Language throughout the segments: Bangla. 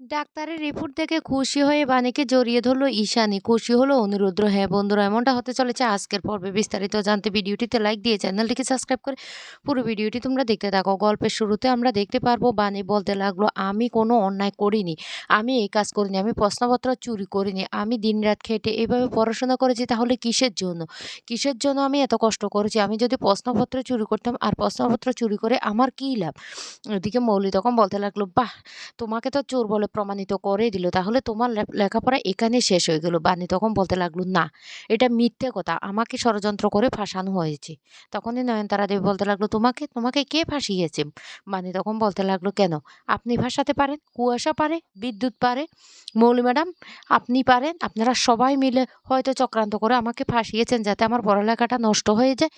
ডাক্তারের রিপোর্ট দেখে খুশি হয়ে বাণীকে জড়িয়ে ধরল ঈশানী। খুশি হলো অনিরুদ্ধ। হ্যাঁ বন্ধুরা, এমনটা হতে চলেছে আজকের পর্বে। বিস্তারিত জানতে ভিডিওটিতে লাইক দিয়ে চ্যানেলটিকে সাবস্ক্রাইব করে পুরো ভিডিওটি তোমরা দেখতে থাকো। গল্পের শুরুতে আমরা দেখতে পারবো বাণী বলতে লাগলো, আমি কোনো অন্যায় করিনি, আমি এই কাজ করিনি, আমি প্রশ্নপত্র চুরি করিনি, আমি দিনরাত খেটে এভাবে পড়াশোনা করেছি, তাহলে কিসের জন্য? কিসের জন্য আমি এত কষ্ট করেছি? আমি যদি প্রশ্নপত্র চুরি করতাম আর প্রশ্নপত্র চুরি করে আমার কী লাভ? এদিকে মৌলি তখন বলতে লাগলো, বাহ, তোমাকে তো চোর বলে প্রমাণিত করেই দিল। তাহলে তোমার লেখাপড়া এখানেই শেষ হয়ে গেল। বানি তখন বলতে লাগলো, না, এটা মিথ্যে কথা। আমাকে ষড়যন্ত্র করে ফাঁসানো হয়েছে। তখনই নয়নতারা দেবী বলতে লাগলো, তোমাকে তোমাকে কে ফাঁসিয়েছে? বানি তখন বলতে লাগলো, কেন? আপনি ভাসাতে পারেন, কুয়াশা পারে, বিদ্যুৎ পারে, মৌলি ম্যাডাম আপনি পারেন। আপনারা সবাই মিলে হয়তো চক্রান্ত করে আমাকে ফাঁসিয়েছেন যাতে আমার পড়ালেখাটা নষ্ট হয়ে যায়।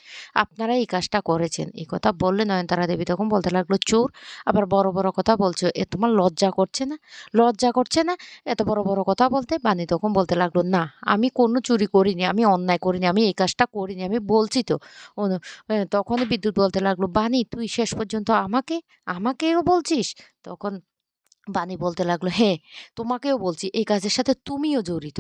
আপনারা এই কাজটা করেছেন। এই কথা বললে নয়নতারা দেবী তখন বলতে লাগলো, চোর, আবার বড় বড় কথা বলছো, তোমার লজ্জা করছে না? লজ্জা করছে না এত বড় বড় কথা বলতে? বানি তখন বলতে লাগলো, না, আমি কোনো চুরি করিনি, আমি অন্যায় করিনি, আমি এই কাজটা করিনি, আমি বলছি তো। তখনই বিদ্যুৎ বলতে লাগলো, বানি তুই শেষ পর্যন্ত আমাকেও বলছিস? তখন বানি বলতে লাগলো, হ্যাঁ, তোমাকেও বলছি, এই কাজের সাথে তুমিও জড়িত।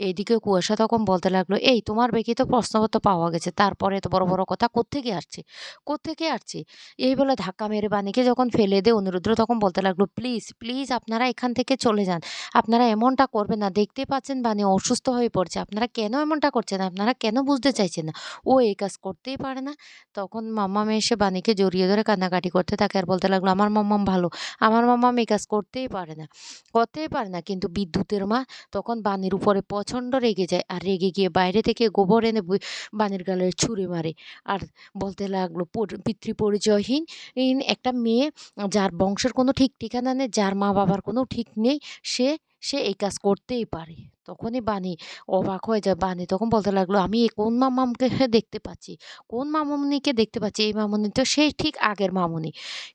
এইদিকে কুয়াশা তখন বলতে লাগলো, এই তোমার বেঁকে তো প্রশ্নপত্র পাওয়া গেছে, তারপরে এত বড় বড় কথা কোত্থেকে আসছে? কোত্থেকে আসছে? এই বলে ধাক্কা মেরে বানিকে যখন ফেলে দেয় অনিরুদ্র তখন বলতে লাগলো, প্লিজ প্লিজ আপনারা এখান থেকে চলে যান, আপনারা এমনটা করবেন না। দেখতে পাচ্ছেন বানি অসুস্থ হয়ে পড়ছে, আপনারা কেন এমনটা করছেন? আপনারা কেন বুঝতে চাইছেন না? ও এই কাজ করতেই পারে না। তখন মাম্মাম এসে বানিকে জড়িয়ে ধরে কান্নাকাটি করতে থাকে আর বলতে লাগলো, আমার মাম্মাম ভালো, আমার মাম্মাম এই কাজ করতেই পারে না, করতেই পারে না। কিন্তু বিদ্যুতের মা তখন বানির উপরে প্রচণ্ড রেগে যায় আর রেগে গিয়ে বাইরে থেকে গোবর এনে বানির গালে ছুঁড়ে মারে আর বলতে লাগলো, পিতৃ পরিচয়হীন একটা মেয়ে, যার বংশের কোনো ঠিক ঠিকানা নেই, যার মা বাবার কোনো ঠিক নেই, সে সে এই কাজ করতেই পারে। তখনই বানি অবাক হয়ে যায়। বানি তখন বলতে লাগলো, আমি এ কোন মামামকে দেখতে পাচ্ছি, কোন মামুনিকে দেখতে পাচ্ছি? এই মামুনি তো সেই ঠিক আগের মামুনি।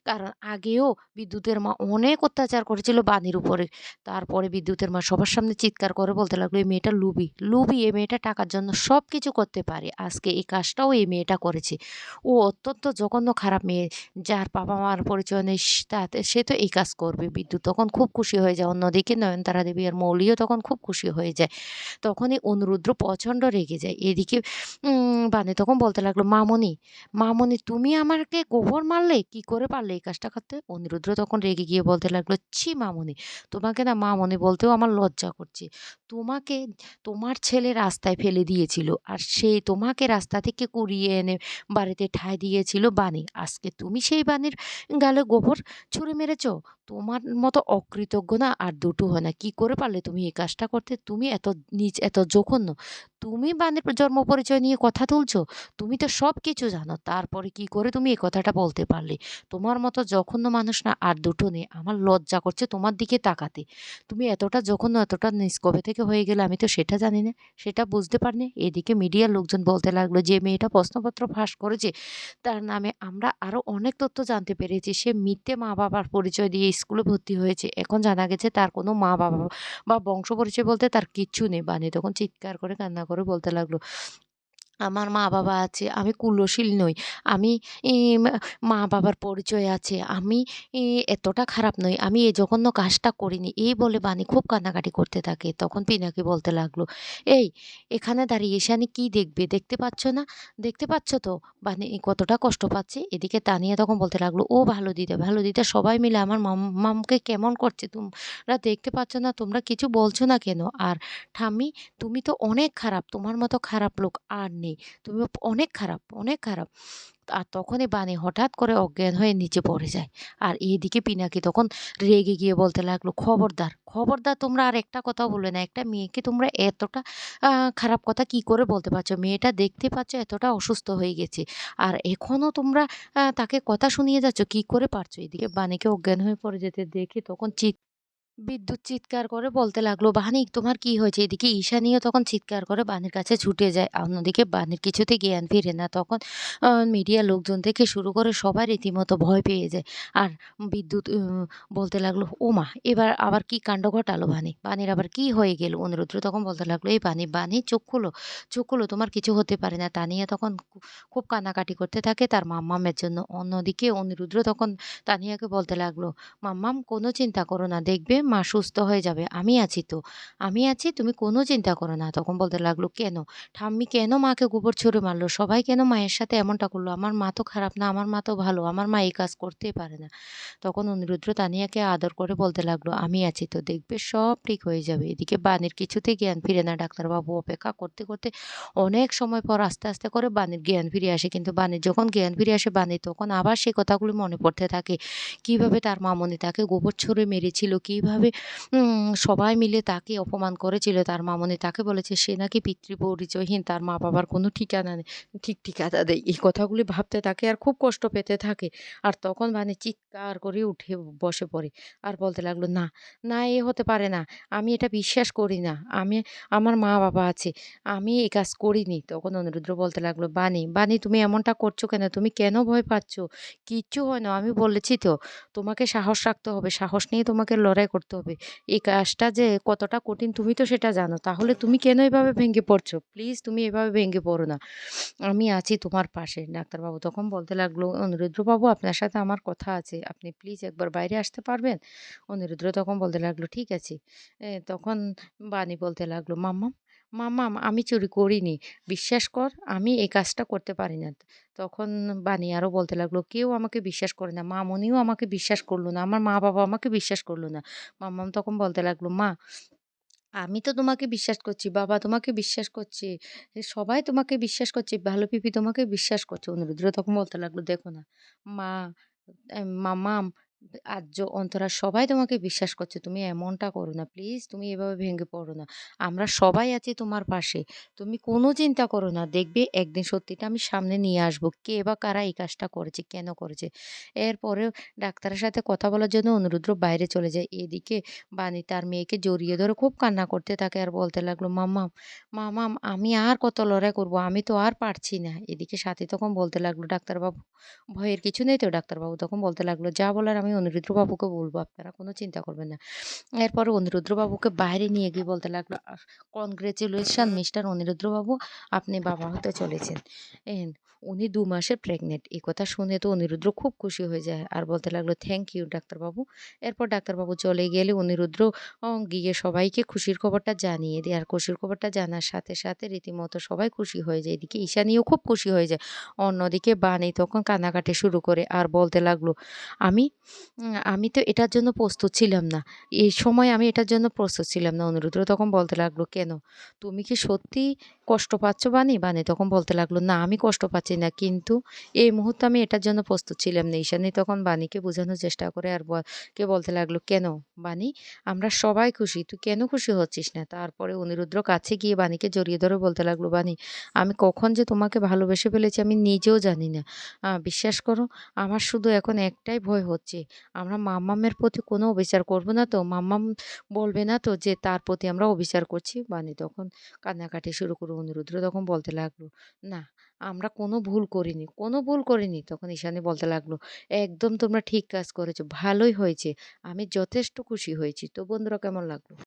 কারণ আগেও বিদ্যুতের মা অনেক অত্যাচার করেছিল বানির উপরে। তারপরে বিদ্যুতের মা সবার সামনে চিৎকার করে বলতে লাগলো, এই মেয়েটা লুবি, লুবি, এই মেয়েটা টাকার জন্য সব কিছু করতে পারে। আজকে এই কাজটাও এই মেয়েটা করেছে। ও অত্যন্ত জঘন্য খারাপ মেয়ে, যার বাবা মার পরিচয় নেই, তাতে সে তো এই কাজ করবে। বিদ্যুৎ তখন খুব খুশি হয়ে যায়। অন্যদিকে নয়নতারা দেবী আর মৌলিও তখন খুব খুশি হয়ে যায়। তখনই অনুরুদ্র প্রচণ্ড রেগে যায়। এদিকে বানি তখন বলতে লাগলো, মামনি, মামনি তুমি আমাকে গোবর মারলে? কি করে পারলে এই কাজটা করতে? অনিরুদ্র তখন রেগে গিয়ে বলতে লাগলো, ছি মামনি, তোমাকে না মামনি বলতেও আমার লজ্জা করছে। তোমাকে তোমার ছেলে রাস্তায় ফেলে দিয়েছিল আর সেই তোমাকে রাস্তা থেকে কুড়িয়ে এনে বাড়িতে ঠাঁই দিয়েছিল বানি। আজকে তুমি সেই বানির গালে গোবর ছুঁড়ে মেরেছো? তোমার মতো অকৃতজ্ঞ না আর দুটো হয় না। কি করে পারলে তুমি এই কাজটা করতে? তুমি এত নীচ, এত জঘন্য? তুমি বানির জন্ম পরিচয় নিয়ে কথা তুলছো? তুমি তো সব কিছু জানো, তারপরে কি করে তুমি এই কথাটা বলতে পারলে? তোমার মতো জঘন্য মানুষ না আর দুটো নেই। আমার লজ্জা করছে তোমার দিকে তাকাতে। তুমি এতটা জঘন্য, এতটা নিচ কবে থেকে হয়ে গেলে আমি তো সেটা জানি না, সেটা বুঝতে পারিনি। এদিকে মিডিয়ার লোকজন বলতে লাগলো, যে মেয়েটা প্রশ্নপত্র ফাঁস করেছে তার নামে আমরা আরো অনেক তথ্য জানতে পেরেছি। সে মিথ্যে মা বাবার পরিচয় দিয়ে স্কুলে ভর্তি হয়েছে। এখন জানা গেছে তার কোনো মা বাবা বা বংশ পরিচয় বলতে তার কিচ্ছু নেই। বানি তখন চিৎকার করে কান্না করে বলতে লাগলো, আমার মা-বাবা আছে, আমি কুলশীল নই। আমি মা মা-বাবার পরিচয় আছে। আমি ই এতটা খারাপ নই। আমি এই জঘন্য কাজটা করিনি। এই বলে বানি খুব কান্নাকাটি করতে থাকে। তখন পিনাকি বলতে লাগলো, এই এখানে দাঁড়িয়ে ঈশানী কি দেখবে? দেখতে পাচ্ছ না? দেখতে পাচ্ছ তো বানি কতটা কষ্ট পাচ্ছে? এদিকে তানিয়া তখন বলতে লাগলো, ও ভালো দিদা, ভালো দিদা, সবাই মিলে আমার মামকে কেমন করছে তোমরা দেখতে পাচ্ছ না? তোমরা কিছু বলছো না কেন? আর ঠাম্মি, তুমি তো অনেক খারাপ। তোমার মতো খারাপ লোক আর নেই। তুমি অনেক খারাপ, অনেক খারাপ। আর তখনই বানি হঠাৎ করে অজ্ঞান হয়ে নিচে পড়ে যায়। আর এদিকে পিনাকি তখন রেগে গিয়ে বলতে লাগলো, খবরদার, খবরদার তোমরা আর একটা কথাও বলবে না। একটা মেয়েকে তোমরা এতটা আ খারাপ কথা কি করে বলতে পারছো? মেয়েটা দেখতে পাচ্ছ এতটা অসুস্থ হয়ে গেছে। আর এখনও তোমরা তাকে কথা শুনিয়ে যাচ্ছ। কি করে পারছো? এদিকে বানিকে অজ্ঞান হয়ে পড়ে যেতে দেখে তখন বিদ্যুৎ চিৎকার করে বলতে লাগলো, বানি তোমার কি হয়েছে? এদিকে ঈশানীও তখন চিৎকার করে বানির কাছে ছুটে যায়। অন্যদিকে বানির কিছুতে জ্ঞান ফিরে না। তখন মিডিয়ার লোকজন থেকে শুরু করে সবাই রীতিমতো ভয় পেয়ে যায়। আর বিদ্যুৎ বলতে লাগলো, ওমা! এবার আবার কি কাণ্ড ঘটালো বানি? বানির আবার কি হয়ে গেল? অনিরুদ্ধ তখন বলতে লাগলো, এই বানি, বানি চোখ খোলো, চোখ খোলো, তোমার কিছু হতে পারে না। তানিয়া তখন খুব কান্নাকাটি করতে থাকে তার মাম্মামের জন্য। অন্যদিকে অনিরুদ্ধ তখন তানিয়াকে বলতে লাগলো, মাম্মাম কোনো চিন্তা করো না। দেখবে মা সুস্থ হয়ে যাবে। আমি আছি তো। আমি আছি, তুমি কোনো চিন্তা করো না। তখন বলতে লাগলো, "কেন? ঠাম্মি কেন মাকে গোবর ছুঁড়ে মারল? সবাই কেন মায়ের সাথে এমনটা করলো? আমার মা তো খারাপ না, আমার মা তো ভালো। আমার মা এই কাজ করতেই পারে না।" তখন অনিরুদ্ধ তানিয়াকে আদর করে বলতে লাগলো, "আমি আছি তো, দেখবে সব ঠিক হয়ে যাবে।" এদিকে বাণীর কিছুতেই জ্ঞান ফিরে না। ডাক্তারবাবু অপেক্ষা করতে, করতে অনেক সময় পর আস্তে, আস্তে করে বাণীর জ্ঞান ফিরে আসে। কিন্তু বাণীর যখন জ্ঞান ফিরে আসে, বাণীর তখন আবার সেই কথাগুলো মনে পড়তে থাকে। কিভাবে তার মামুনি তাকে গোবর ছুঁড়ে মেরেছিল, কিভাবে সবাই মিলে তাকে অপমান করেছিল। তার মামুনি তাকে বলেছে সে নাকি পিতৃপরিচয়হীন, তার মা-বাবার কোনো ঠিকানা নেই, ঠিক ঠিকানা নেই। এই কথাগুলি ভাবতে থাকে আর খুব কষ্ট পেতে থাকে। আর তখন বাণী চিৎকার করে উঠে বসে পড়ে। আর বলতে লাগলো, "না, না এ হতে পারে না। আমি এটা বিশ্বাস করি না। আমার মা-বাবা আছে। আমি এই কাজ করিনি।" তখন অনিরুদ্ধ বলতে লাগলো, "বাণী, বাণী তুমি এমনটা করছো কেন? তুমি কেন ভয় পাচ্ছ? কিচ্ছু হয় না। আমি বলেছি তো, তোমাকে সাহস রাখতে হবে। সাহস নিয়ে তোমাকে লড়াই করতে হবে। এই কাজটা যে কতটা কঠিন তুমি তো সেটা জানো। তাহলে তুমি কেন এভাবে ভেঙে পড়ছো? প্লিজ তুমি এভাবে ভেঙে পড়ো না। আমি আছি তোমার পাশে।" ডাক্তারবাবু তখন বলতে লাগলো, "অনিরুদ্ধবাবু আপনার সাথে আমার কথা আছে। আপনি প্লিজ একবার বাইরে আসতে পারবেন?" অনিরুদ্ধ তখন বলতে লাগলো, "ঠিক আছে।" তখন বাণী বলতে লাগলো, "মাম্মাম, মাম্মাম আমি চুরি করিনি। বিশ্বাস কর আমি এই কাজটা করতে পারি না।" তখন বাণী আরো বলতে লাগলো, "কেউ আমাকে বিশ্বাস করে না। মামুনিও আমাকে বিশ্বাস করল না। আমার মা-বাবা আমাকে বিশ্বাস করল না।" মাম্মাম তখন বলতে লাগলো, "মা আমি তো তোমাকে বিশ্বাস করছি, বাবা তোমাকে বিশ্বাস করছে। সবাই তোমাকে বিশ্বাস করছে। ভালো পিপি তোমাকে বিশ্বাস করছে।" অনিরুদ্ধ তখন বলতে লাগলো, "দেখো না, মা, মাম্মাম, আর্য, অন্তরা সবাই তোমাকে বিশ্বাস করছে। তুমি এমনটা করো না। প্লিজ তুমি এভাবে ভেঙে পড়ো না। আমরা সবাই আছি তোমার পাশে। তুমি কোনো চিন্তা করো না। দেখবে একদিন সত্যিটা আমি সামনে নিয়ে আসবো। কে বা কারা এই কাজটা করেছে, কেন করেছে।" এরপরেও ডাক্তারের সাথে কথা বলার জন্য অনিরুদ্ধ বাইরে চলে যায়। এদিকে বানি তার মেয়েকে জড়িয়ে ধরে খুব কান্না করতে থাকে আর বলতে লাগলো, "মাম্মাম, মাম্মাম আমি আর কত লড়াই করব? আমি তো আর পারছি না।" এদিকে সাথী তখন বলতে লাগলো, "ডাক্তারবাবু ভয়ের কিছু নেই তো?" ডাক্তারবাবু তখন বলতে লাগলো, "যা বলার আমি অনিরুদ্ধ বাবুকে বলব। আপনারা কোনো চিন্তা করবেন না।" এরপরে অনিরুদ্ধ বাবুকে বাইরে নিয়ে গিয়ে বলতে লাগলো, "কনগ্রাচুলেশন মিস্টার অনিরুদ্ধ বাবু, আপনি বাবা হতে চলেছেন। এন উনি ২ মাসের প্রেগনেন্ট।" এই কথা শুনে তো অনিরুদ্ধ খুব খুশি হয়ে যায় আর বলতে লাগলো, "থ্যাংক ইউ ডাক্তারবাবু।" এরপর ডাক্তারবাবু চলে গেলে অনিরুদ্ধ গিয়ে সবাইকে খুশির খবরটা জানিয়ে দেয়। আর খুশির খবরটা জানার সাথে, সাথে রীতিমতো সবাই খুশি হয়ে যায়। এদিকে ঈশানীও খুব খুশি হয়ে যায়। অন্যদিকে বানি তখন কান্নাকাটি শুরু করে আর বলতে লাগলো, "আমি আমি তো এটার জন্য প্রস্তুত ছিলাম না। এই সময় আমি এটার জন্য প্রস্তুত ছিলাম না।" অনিরুদ্ধ তখন বলতে লাগলো, "কেন? তুমি কি সত্যিই কষ্ট পাচ্ছ বানি?" বানি তখন বলতে লাগলো, "না আমি কষ্ট পাচ্ছি না। কিন্তু এই মুহূর্তে আমি এটার জন্য প্রস্তুত ছিলাম না।" ঈশানী তখন বানিকে বোঝানোর চেষ্টা করে আর বলতে লাগলো, "কেন বানি? আমরা সবাই খুশি। তুই কেন খুশি হচ্ছিস না?" তারপরে অনিরুদ্ধ কাছে গিয়ে বানিকে জড়িয়ে ধরে বলতে লাগলো, "বানি আমি কখন যে তোমাকে ভালোবেসে ফেলেছি আমি নিজেও জানি না। বিশ্বাস করো আমার শুধু এখন একটাই ভয় হচ্ছে। আমরা মাম্মামের প্রতি কোনো অবিচার করব না তো? মাম্মাম বলবে না তো যে তার প্রতি আমরা অবিচার করছি?" বানি তখন কান্নাকাটি শুরু করে অনিরুদ্ধ তখন বলতে লাগলো, "না, আমরা কোনো ভুল করিনি, কোনো ভুল করিনি।" তখন ঈশানী বলতে লাগলো, "একদম তোমরা ঠিক কাজ করেছো। ভালোই হয়েছে। আমি যথেষ্ট খুশি হয়েছি।" তো বন্ধুরা কেমন লাগলো?